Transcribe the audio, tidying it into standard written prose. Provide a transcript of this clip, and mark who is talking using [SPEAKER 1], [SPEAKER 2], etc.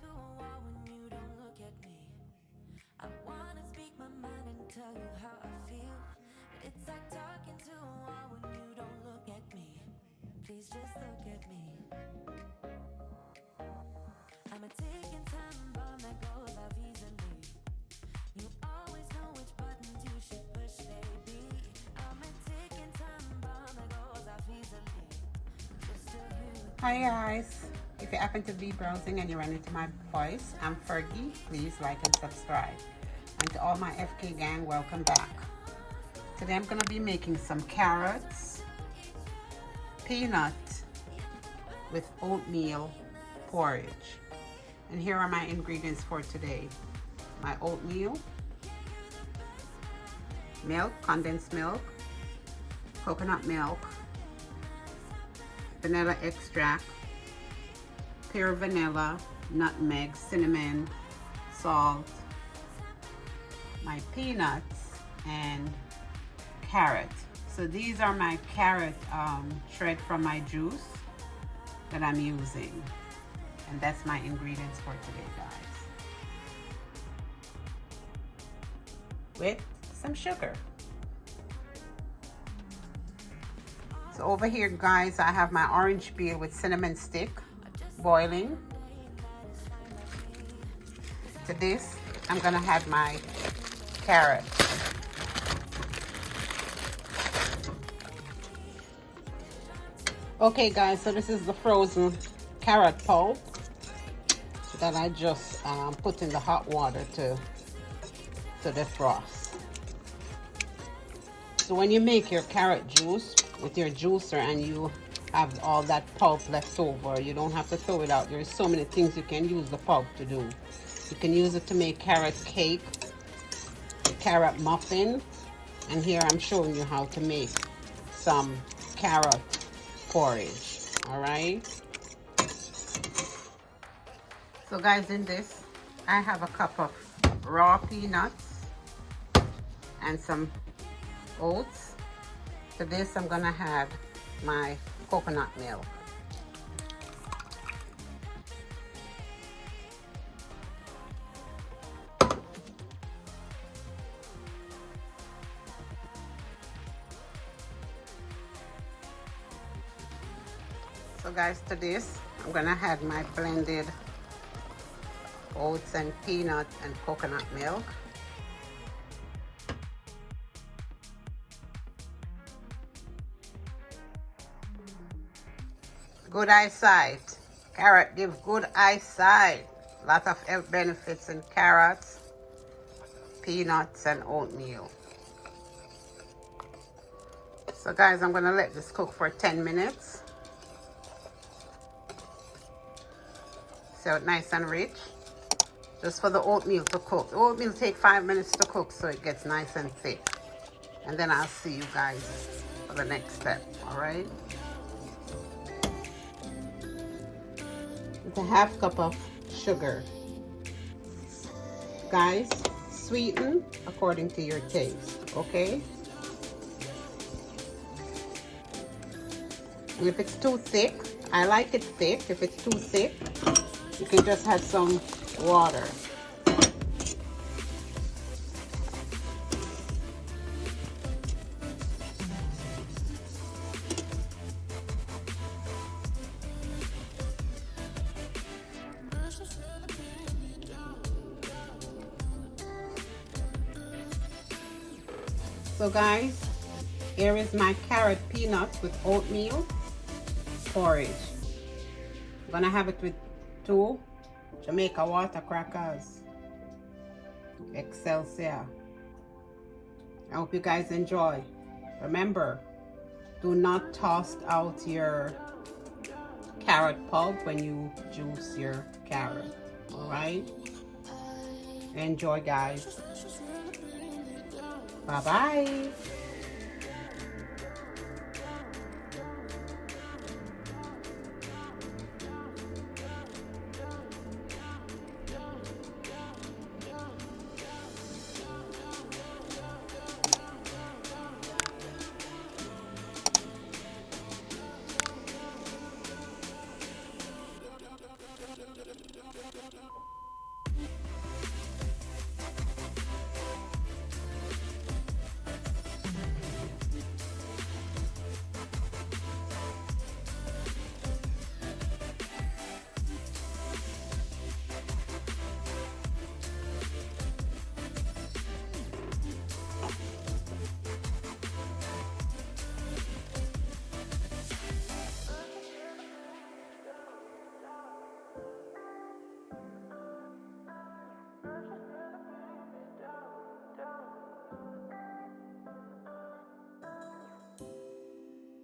[SPEAKER 1] to a wall when you don't look at me. I wanna speak my mind and tell you how I feel, but it's like talking to a wall when you don't look at me. Please just look at me. I'm a ticking time bomb that goes off easily. You always know which buttons you should push, baby. I'm a ticking time bomb that goes off easily. Just to hear.
[SPEAKER 2] Hi guys, if you happen to be browsing and you run into my voice, I'm Fergie. Please like and subscribe. And to all my FK gang, welcome back. Today I'm going to be making some carrots, peanut with oatmeal porridge. And here are my ingredients for today. My oatmeal, milk, condensed milk, coconut milk, vanilla extract, pure vanilla, nutmeg, cinnamon, salt, my peanuts, and carrot. So these are my carrot shred from my juice that I'm using. And that's my ingredients for today, guys. With some sugar. So over here, guys, I have my orange peel with cinnamon stick boiling. To this, I'm gonna add my carrot. Okay, guys, so this is the frozen carrot pulp that I just put in the hot water to defrost. So when you make your carrot juice with your juicer and you have all that pulp left over, you don't have to throw it out. There's so many things you can use the pulp to do. You can use it to make carrot cake, carrot muffin, and here I'm showing you how to make some carrot porridge. All right. So guys, in this I have a cup of raw peanuts and some oats. To this I'm gonna add my coconut milk. So guys, to this I'm gonna add my blended oats and peanut and coconut milk. Good eyesight. Carrot give good eyesight. Lot of health benefits in carrots, peanuts, and oatmeal. So guys, I'm gonna let this cook for 10 minutes. So it's nice and rich. Just for the oatmeal to cook. The oatmeal take 5 minutes to cook so it gets nice and thick. And then I'll see you guys for the next step, all right? It's a half cup of sugar. Guys, sweeten according to your taste, okay? And if it's too thick, I like it thick. If it's too thick, you can just add some water. So guys, here is my carrot peanuts with oatmeal porridge. I'm gonna have it with 2 Jamaican water crackers, Excelsior. I hope you guys enjoy. Remember, do not toss out your carrot pulp when you juice your carrot. All right? Enjoy, guys. Bye-bye.